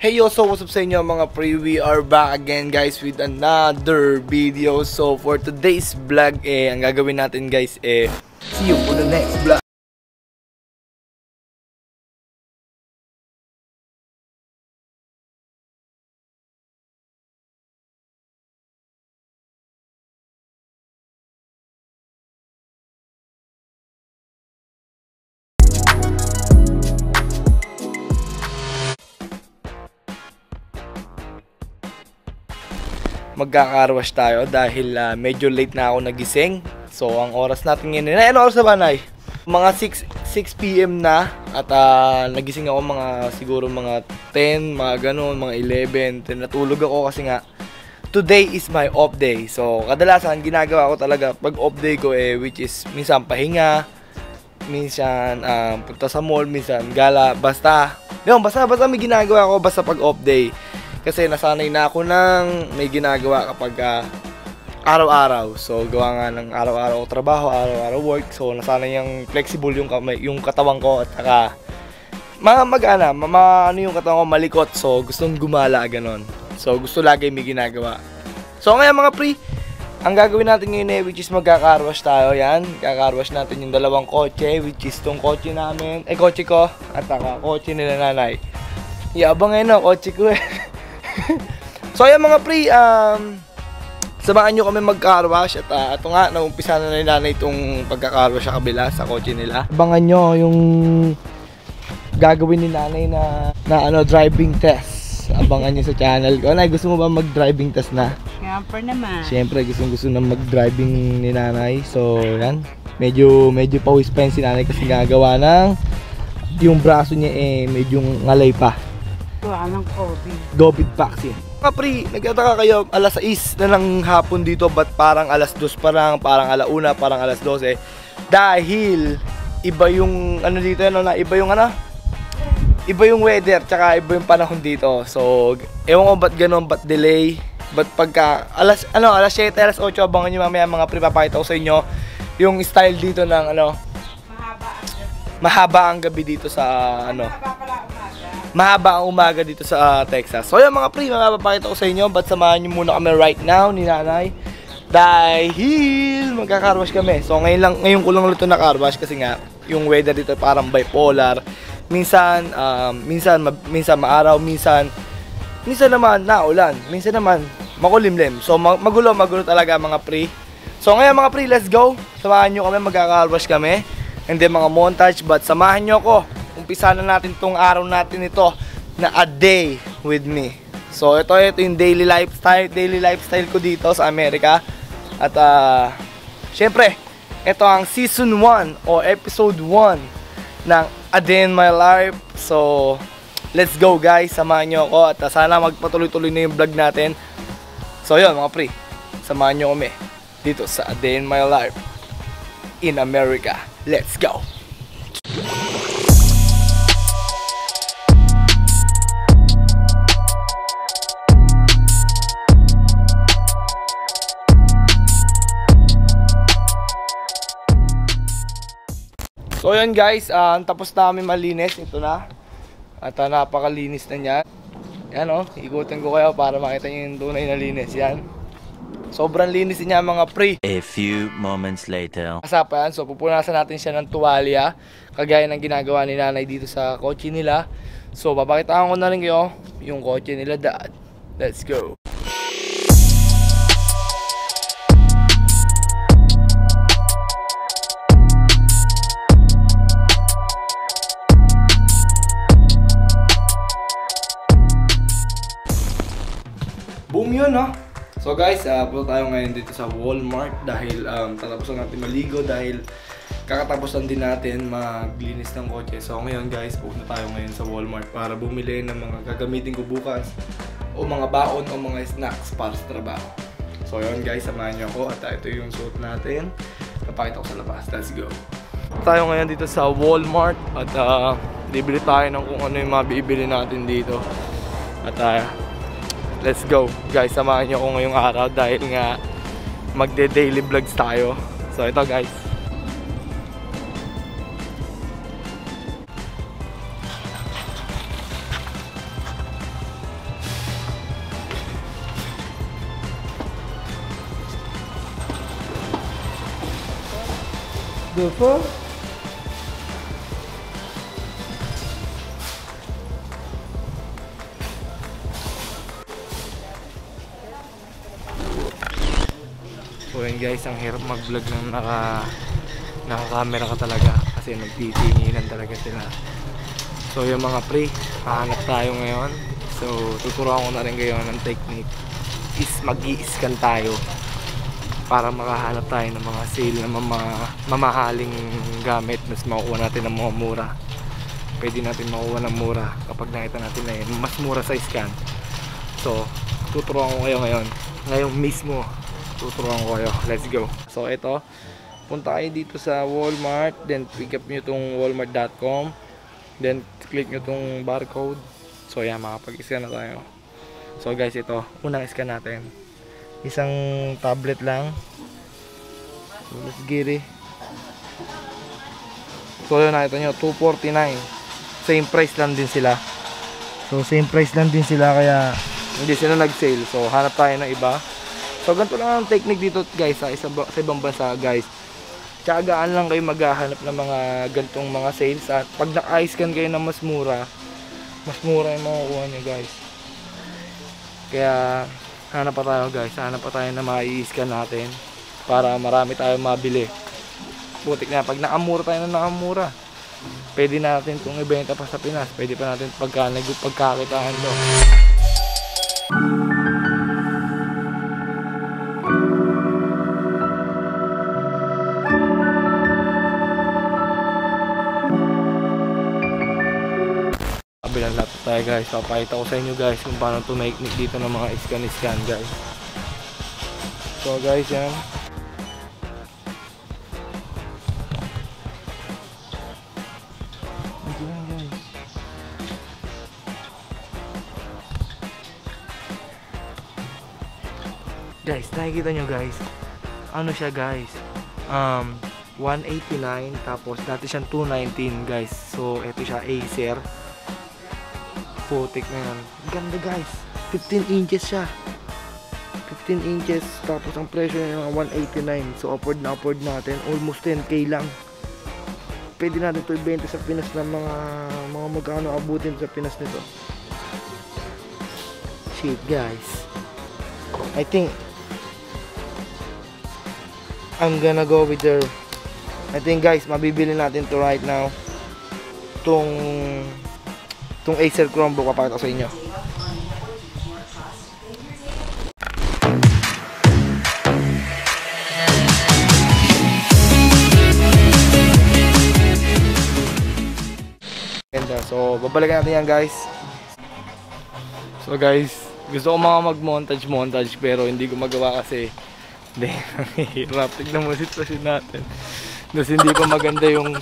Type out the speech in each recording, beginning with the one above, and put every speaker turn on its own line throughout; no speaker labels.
Hey yo, so what's up sa inyo mga pre? We are back again guys with another video. So for today's vlog ang gagawin natin guys see you for the next vlog. Magkaka-carwash tayo dahil medyo late na ako nagising. So ang oras natin ngayon, ano oras na ba, Nay? Mga 6 PM na at nagising ako siguro mga 10, mga ganun, mga 11. Natulog ako kasi nga today is my off day. So kadalasan ginagawa ko talaga pag off day ko which is minsan pahinga, minsan punta sa mall, minsan gala, basta may ginagawa ako basta pag off day. Kasi nasanay na ako ng may ginagawa kapag araw-araw. So gawa nga ng araw-araw trabaho, araw-araw work. So nasanay yung flexible yung katawan ko at saka ano yung katawan ko malikot. So gustong gumala ganon. So gusto lagi may ginagawa. So ngayon mga pre, ang gagawin natin ngayon which is magka-carwash tayo. Yan, kaka-carwash natin yung dalawang kotse which is tong kotse namin, kotse ko at saka kotse nila nanay. Yabang ngayon kotse ko So ayan mga pre, samahan nyo kami mag-carwash at ito nga, naumpisa na nila na itong pagka-carwash sa kabila sa kotse nila. Abangan nyo yung gagawin ni nanay na driving test. Abangan nyo sa channel ko. Nay, gusto mo ba mag-driving test na?
Siyempre naman.
Siyempre, gusto na mag-driving ni nanay. So yan, medyo pawis pa yun si nanay kasi gagawa ng yung braso niya medyo ngalay pa.
Ng
COVID vaccine. Mga pre, nagtataka kayo, alas 6 na ng hapon dito, ba't parang alas 2 pa lang, parang alauna, parang alas 12? Dahil iba yung dito, iba yung weather, tsaka iba yung panahon dito. So, ewan ko ba't ganun, ba't delay, ba't pagka alas 7, alas 8, abangan nyo mamaya mga pre, papakita ko sa inyo yung style dito ng mahaba ang gabi dito sa mahaba ang umaga dito sa Texas. So yun mga pre, mapapakita ko sa inyo. But samahan nyo muna kami right now ni nanay dahil magka-carwash kami. So ngayon ko lang ulit na carwash kasi nga yung weather dito parang bipolar. Minsan maaraw, minsan naman naulan, minsan naman makulimlim. So magulo talaga mga pre. So ngayon mga pre, let's go. Samahan nyo kami, magka-carwash kami. And then mga montage, but samahan nyo ako. Umpisa na natin tong araw natin ito na a day with me. So ito yung daily lifestyle ko dito sa Amerika. At syempre, ito ang season 1 o episode 1 ng A Day in My Life. So let's go guys, samahan nyo ako at sana magpatuloy-tuloy na yung vlog natin. So yun mga pre, samahan nyo kami dito sa A Day in My Life in America. Let's go! So yun guys, tapos namin malinis, ito na. At napakalinis na niya. Yan ikutin ko kayo para makita nyo yung tunay na linis. Yan. Sobrang linis niya mga pre.
A few moments later.
Kasapan, so pupunasan natin siya ng tuwalya. Kagaya ng ginagawa ni nanay dito sa kotse nila. So papakitaan ko na rin kayo yung kotse nila dad. Let's go. Boom yun So guys, punta tayo ngayon dito sa Walmart dahil tatapos lang natin maligo dahil kakatapusan din natin maglinis ng kotse. So ngayon guys, pupunta tayo ngayon sa Walmart para bumili ng mga gagamitin ko bukas o mga baon o mga snacks para sa trabaho. So yun guys, samahan niyo ako at ito yung suot natin. Napakita ko sa labas. Let's go. Tayo ngayon dito sa Walmart at bibili tayo ng kung ano yung mga bibili natin dito. At let's go guys, samahan nyo ako ngayong araw dahil nga magde-daily vlogs tayo. So ito guys, the fuck? So yun guys, ang hirap mag-vlog ng naka-camera ka talaga kasi nagtitinginan talaga sila. So yung mga pre, hahanap tayo ngayon. So tuturuan ko na rin kayo ng technique is mag-i-scan tayo para makahanap tayo ng mga sale na mamahaling gamit, mas makukuha natin ng mga mura. Pwede natin makuha ng mura kapag nakita natin na yun, mas mura sa scan. So tuturuan ko kayo ngayon mismo tuturuan ko kayo. Let's go. So ito, punta kayo dito sa Walmart, then pick up nyo itong walmart.com, then click nyo itong barcode. So yan, makapag-scan na tayo. So guys, ito, unang scan natin, isang tablet lang. So let's get it. So yun, nakita nyo, $249. Same price lang din sila. So same price lang din sila, kaya hindi sila nag-sale. So hanap tayo ng iba. So ganito lang ang technique dito guys, sa ibang bansa guys. Tiyagaan lang kayo maghahanap ng mga gantong mga sales, at pag naka-scan kayo na mas mura yung makukuha nyo guys. Kaya hanap pa tayo guys, hanap pa tayo na ma-i-scan natin para marami tayo mabili. Butik na pag nakamura tayo na nakamura, pwede natin itong ibenta pa sa Pinas, pwede pa natin pagkakitaan to. Kabilang laptop tayo guys. Papakita ko sa inyo guys kung paano tumeknik dito ng mga scan guys. So guys, yan. Guys, nakikita nyo guys, ano siya guys, 189, tapos dati siyang 219 guys. So ito siya, Acer. Putik na yan. Ganda guys, 15 inches siya, 15 inches, tapos ang presyo niya 189. So upward natin, almost 10k lang. Pwede natin ito ibenta sa Pinas ng mga magkano abutin sa Pinas nito. Shit guys, I think I'm gonna go with their, I think guys, mabibili natin to right now. Tong Acer Chromebook, papakita ko sa inyo. Ganda. So babalikan natin yan guys. So guys, gusto ko mga mag-montage pero hindi ko magawa kasi hindi, hirap. Tignan mo sitwasyon natin. Tapos hindi pa maganda yung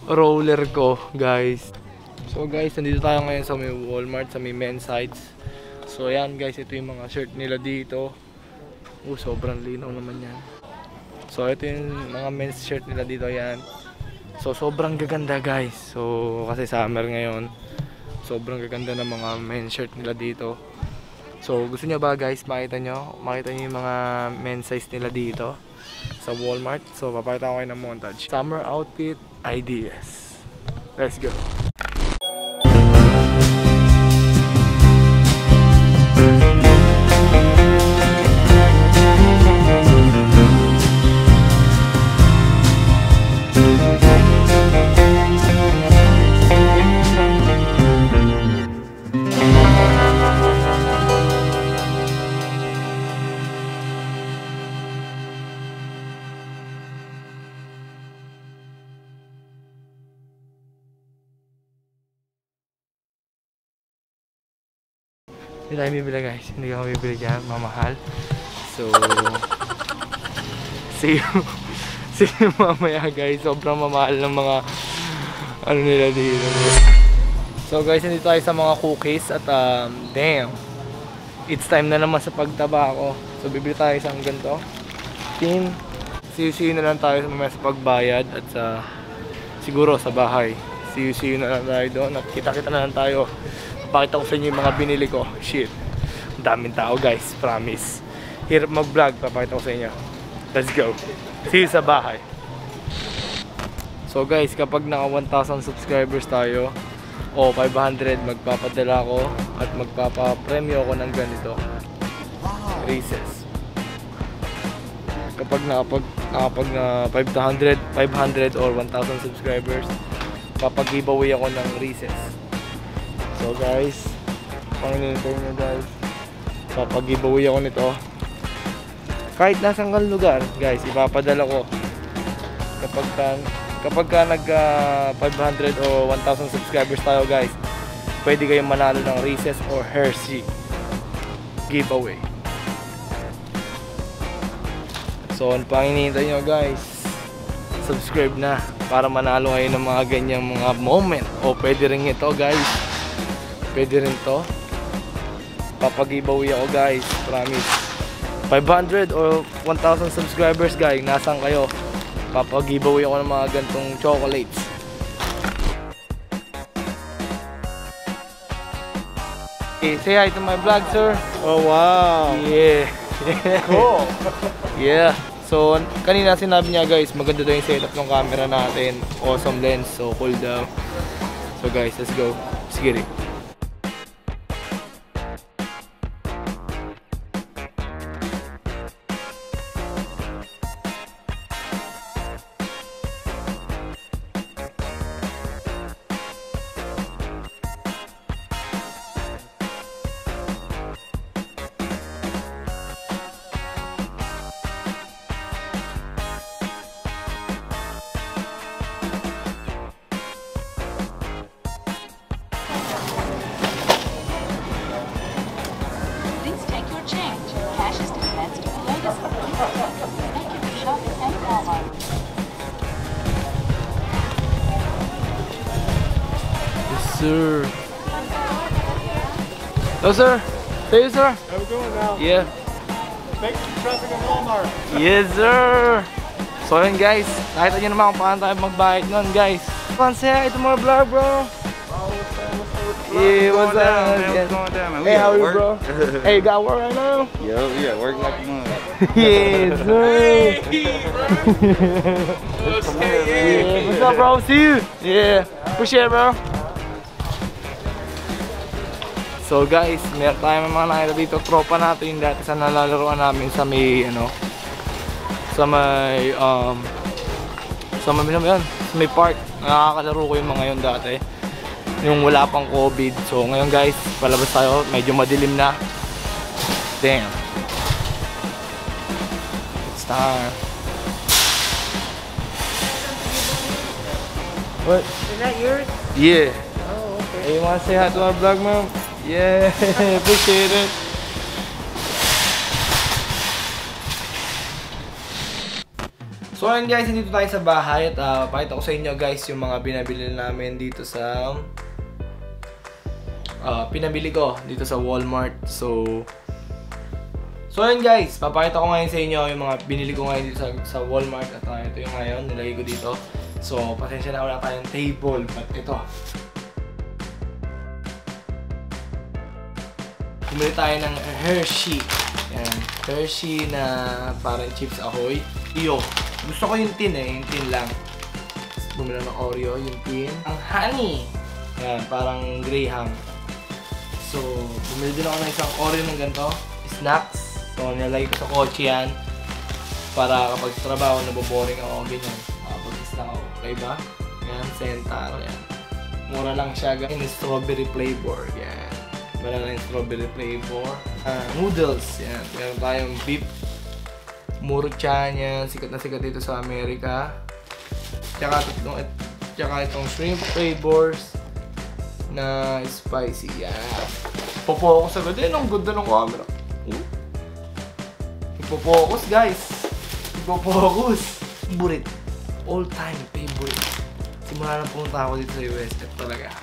roller ko, guys. So guys, nandito tayo ngayon sa may Walmart, sa may men's sites. So ayan guys, ito yung mga shirt nila dito. Sobrang linaw naman yan. So ito yung mga men's shirt nila dito, yan. So sobrang gaganda guys. So kasi summer ngayon, sobrang gaganda ng mga men's shirt nila dito. So gusto nyo ba guys, makita nyo yung mga men's size nila dito sa Walmart. So papakita ko kayo ng montage. Summer outfit ideas. Let's go. Hindi tayo bibili guys, hindi ka bibili dyan, mamahal. So see you mamaya guys. Sobrang mamahal ng mga ano nila dito. So guys, hindi tayo sa mga cookies at damn, it's time na naman sa pagtaba ko. So bibili tayo isang ganito tin. See you na lang tayo mamaya sa pagbayad at siguro sa bahay. See you na lang tayo doon at kita-kita na lang tayo. Pakita ko sa inyo yung mga binili ko. Shit, daming tao guys, promise. Hirap mag-vlog, papakita ko sa inyo. Let's go. See you sa bahay. So guys, kapag naka 1,000 subscribers tayo o 500, magpapadala ako at magpapapremyo ako ng ganito. Reese's. Kapag na 500 or 1,000 subscribers, papag-giveaway ako ng Reese's. So guys, panginintay nyo guys, papag-giveaway ako nito. Kahit nasang lugar, guys, ipapadala ko. Kapag ka nag 500 o 1,000 subscribers tayo guys, pwede kayong manalo ng Reese's or Hershey giveaway. So ano pang hinihintay nyo guys, subscribe na para manalo kayo ng mga ganyang mga moment. O pwede rin ito guys, pwede rin to, papag-giveaway ako guys, promise. 500 or 1,000 subscribers guys, nasan kayo? Papag-giveaway ako ng mga gantong chocolates. Okay, say hi to my vlog, sir.
Oh wow!
Yeah.
Cool!
Yeah. So, kanina sinabi niya guys, maganda daw yung setup ng camera natin. Awesome lens, so cool daw. So guys, let's go. Let's get it.
Please take your change. Cash is dispensed below this. Thank you for shopping at Walmart.
Yes, sir. Hello, sir. Say you, sir.
How we going now?
Yeah.
Thanks for shopping at Walmart.
Yes, sir. So yun guys, nakita nyo naman kung paano tayo magbayad nun guys. Say hi to my vlog, bro. Yeah, what's up?
What's going down, man? We
Hey, how are
at
you,
work.
bro? Hey, you got work right now?
Yo, we at work like a mug.
Yes, sir. Yeah, what's up, bro? See you. Yeah, appreciate it, bro. So guys, meron tayong mga nakita dito, tropa natin dati sa nalalaroan namin sa may sa may park. Nakakalaro ko yung mga yun dati, yung wala pang COVID. So ngayon guys, palabas tayo, medyo madilim na. Damn, it's time. What?
Is that yours?
Yeah.
Oh, okay.
Hey, you wanna say hi to our vlog, ma'am? Yeah, appreciate it. So ayun guys, dito tayo sa bahay at pakita ko sa inyo guys yung mga binabili namin dito sa pinabili ko dito sa Walmart. So ayun guys, papakita ko ngayon sa inyo yung mga binili ko ngayon dito sa Walmart at ito yung ngayon, nilagay ko dito. So pasensya na, wala tayong table, but ito. Bumili tayo ng Hershey. Yan, Hershey na parang Chips Ahoy. Iyo. Gusto ko yung tin yung tin lang. Bumili ng Oreo, yung tin. Ang honey. Yan, parang Graham. So, bumili din ako ng isang Oreo ng ganito. Snacks. So, nilagay ko sa kotse yan. Para kapag sa trabaho, naboboring ako, ganyan. Pag-snack ako. Okay ba? Yan, Centaro. Yan. Mura lang siya. In strawberry flavor. Yan. Wala lang yung strawberry flavor. Noodles. Yan. Meron tayong beef Muro-chan yan. Sikat na sikat dito sa Amerika. Tsaka itong shrimp flavors na spicy. Yan. Ipo-focus agad. Ang ganda ng camera. Ipo-focus guys. Ipo-focus. Favorite. All time favorite. Simula na pumunta ako dito sa US. Ito talaga.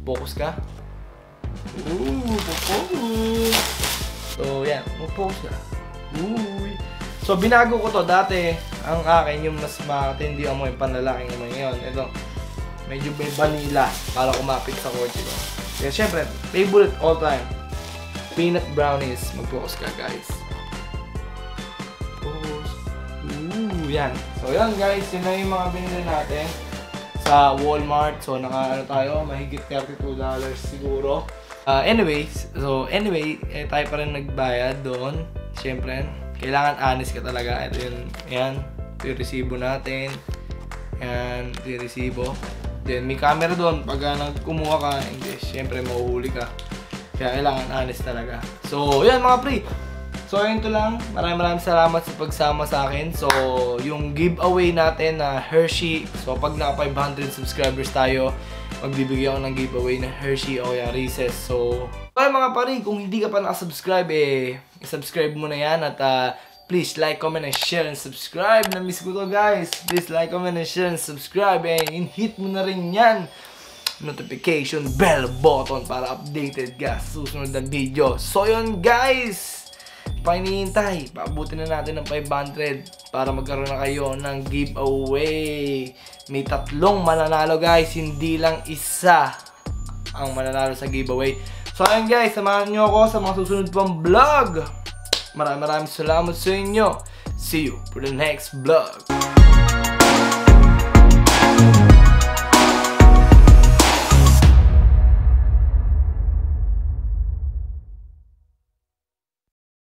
Focus ka. Focus. So, yan. Focus ka. So, binago ko to. Dati, ang akin, yung mas matindi ang mga panlalaking naman ngayon. Ito, medyo may vanilla para kumapit sa kotse ko. Kaya, syempre, favorite all time. Peanut brownies. Mag-focus ka, guys. Focus. Yan. So, yan, guys. Yun na yung mga binili natin. sa Walmart. So naka ano tayo, mahigit $32 siguro. Anyway, tayo pa rin nagbayad doon. Siyempre, kailangan honest ka talaga. Ito yun, yan. Ito yung resibo natin. Yan, ito yung resibo. Then, may camera doon. Pag kumuha ka, siyempre, mahuhuli ka. Kaya kailangan honest talaga. So, yan mga pre. So, ayun to lang. Maraming salamat sa pagsama sa akin. So, yung giveaway natin na Hershey. So, pag naka 500 subscribers tayo, magbibigay ako ng giveaway na Hershey o kaya Reese's. So, ay mga pare, kung hindi ka pa nakasubscribe, subscribe mo na yan. At please like, comment, and share, and subscribe. Na-miss ko to guys. Please like, comment, and share, and subscribe. And hit mo na rin yan notification bell button para updated ka sa susunod na video. So yun guys, pahinihintay, paabutin na natin ng 500 para magkaroon na kayo ng giveaway. May 3 mananalo guys, hindi lang isa ang mananalo sa giveaway. So ayun guys, samahan nyo ako sa mga susunod pang vlog. Maraming salamat sa inyo. See you for the next vlog.